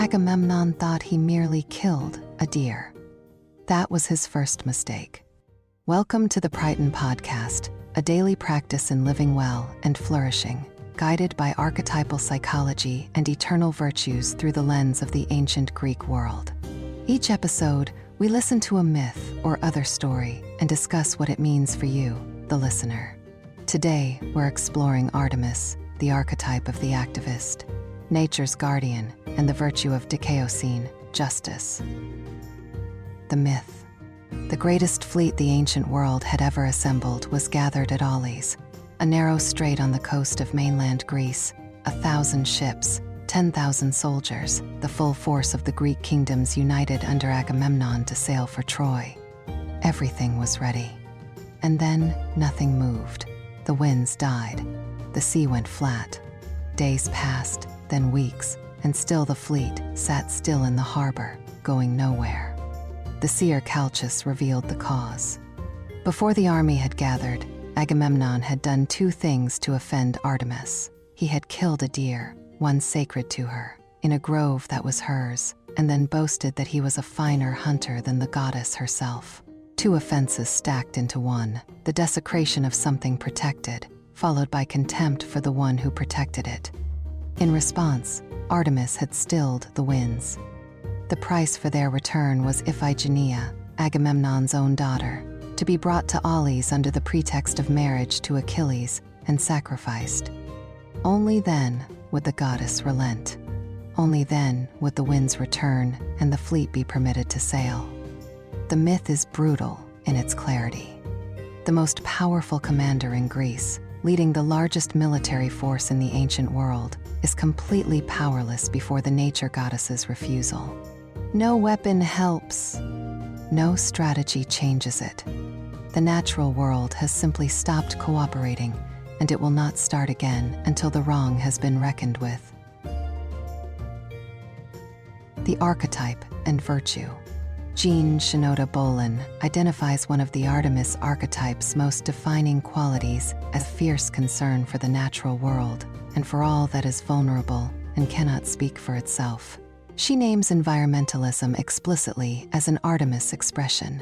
Agamemnon thought he merely killed a deer. That was his first mistake. Welcome to the Prytan Podcast, a daily practice in living well and flourishing, guided by archetypal psychology and eternal virtues through the lens of the ancient Greek world. Each episode, we listen to a myth or other story and discuss what it means for you, the listener. Today, we're exploring Artemis, the archetype of the activist, nature's guardian, and the virtue of Dikaiosyne, justice. The myth. The greatest fleet the ancient world had ever assembled was gathered at Aulis, a narrow strait on the coast of mainland Greece, 1,000 ships, 10,000 soldiers, the full force of the Greek kingdoms united under Agamemnon to sail for Troy. Everything was ready. And then nothing moved. The winds died. The sea went flat. Days passed, then weeks, and still the fleet sat still in the harbor, going nowhere. The seer Calchas revealed the cause. Before the army had gathered, Agamemnon had done two things to offend Artemis. He had killed a deer, one sacred to her, in a grove that was hers, and then boasted that he was a finer hunter than the goddess herself. Two offenses stacked into one, the desecration of something protected, followed by contempt for the one who protected it. In response, Artemis had stilled the winds. The price for their return was Iphigenia, Agamemnon's own daughter, to be brought to Aulis under the pretext of marriage to Achilles and sacrificed. Only then would the goddess relent. Only then would the winds return and the fleet be permitted to sail. The myth is brutal in its clarity. The most powerful commander in Greece, leading the largest military force in the ancient world, is completely powerless before the nature goddess's refusal. No weapon helps. No strategy changes it. The natural world has simply stopped cooperating, and it will not start again until the wrong has been reckoned with. The archetype and virtue. Jean Shinoda Bolin identifies one of the Artemis archetype's most defining qualities as fierce concern for the natural world and for all that is vulnerable and cannot speak for itself. She names environmentalism explicitly as an Artemis expression.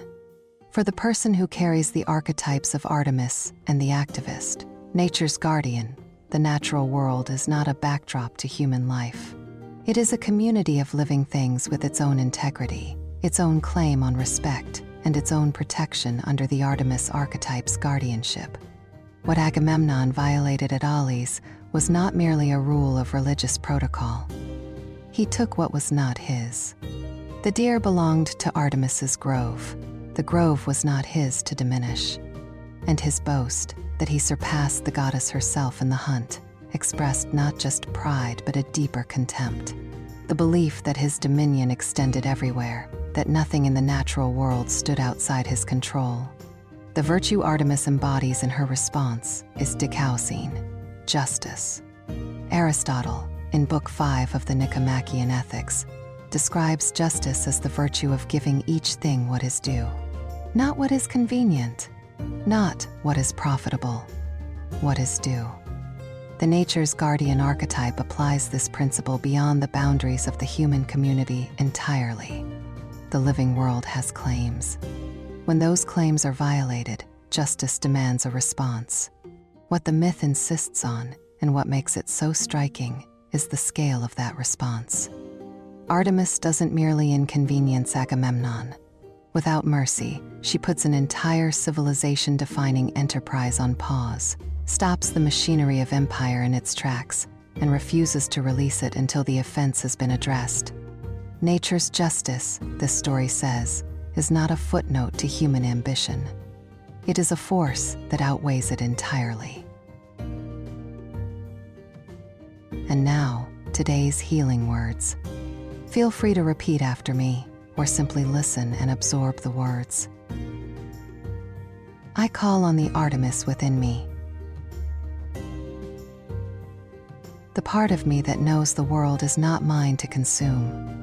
For the person who carries the archetypes of Artemis and the activist, nature's guardian, the natural world is not a backdrop to human life. It is a community of living things with its own integrity, its own claim on respect, and its own protection under the Artemis archetype's guardianship. What Agamemnon violated at Aulis was not merely a rule of religious protocol. He took what was not his. The deer belonged to Artemis's grove. The grove was not his to diminish. And his boast, that he surpassed the goddess herself in the hunt, expressed not just pride but a deeper contempt. The belief that his dominion extended everywhere, that nothing in the natural world stood outside his control. The virtue Artemis embodies in her response is Dikaiosyne, justice. Aristotle, in Book 5 of the Nicomachean Ethics, describes justice as the virtue of giving each thing what is due. Not what is convenient, not what is profitable, what is due. The nature's guardian archetype applies this principle beyond the boundaries of the human community entirely. The living world has claims. When those claims are violated, justice demands a response. What the myth insists on, and what makes it so striking, is the scale of that response. Artemis doesn't merely inconvenience Agamemnon. Without mercy, she puts an entire civilization-defining enterprise on pause, stops the machinery of empire in its tracks, and refuses to release it until the offense has been addressed. Nature's justice, this story says, is not a footnote to human ambition. It is a force that outweighs it entirely. And now, today's healing words. Feel free to repeat after me, or simply listen and absorb the words. I call on the Artemis within me, the part of me that knows the world is not mine to consume.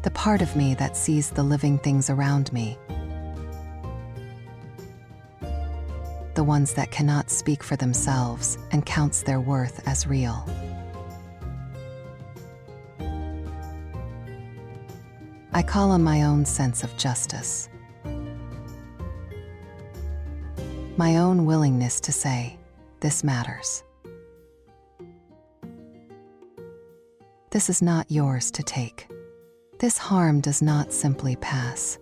The part of me that sees the living things around me, the ones that cannot speak for themselves and counts their worth as real. I call on my own sense of justice, my own willingness to say, this matters. This is not yours to take. This harm does not simply pass.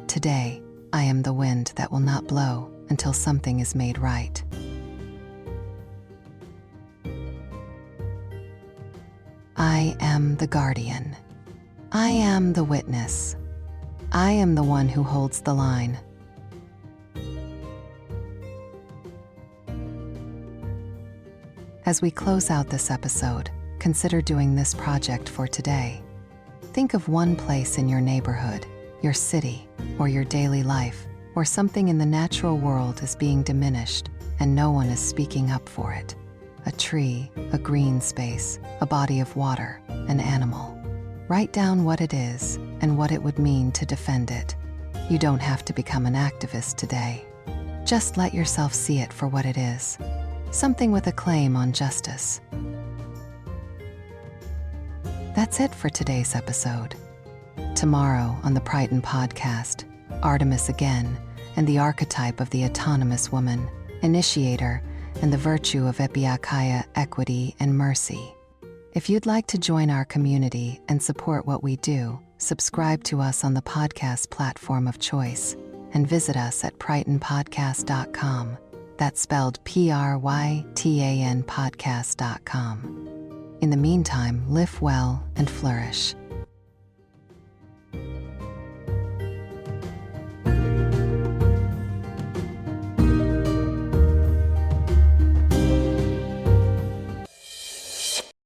Today, I am the wind that will not blow until something is made right. I am the guardian. I am the witness. I am the one who holds the line. As we close out this episode, consider doing this project for today. Think of one place in your neighborhood, your city, or your daily life, where something in the natural world is being diminished and no one is speaking up for it. A tree, a green space, a body of water, an animal. Write down what it is and what it would mean to defend it. You don't have to become an activist today. Just let yourself see it for what it is. Something with a claim on justice. That's it for today's episode. Tomorrow on the Prytan Podcast, Artemis again, and the archetype of the autonomous woman, initiator, and the virtue of epieikeia, equity, and mercy. If you'd like to join our community and support what we do, subscribe to us on the podcast platform of choice and visit us at prytanpodcast.com. That's spelled Prytan podcast.com. In the meantime, live well and flourish.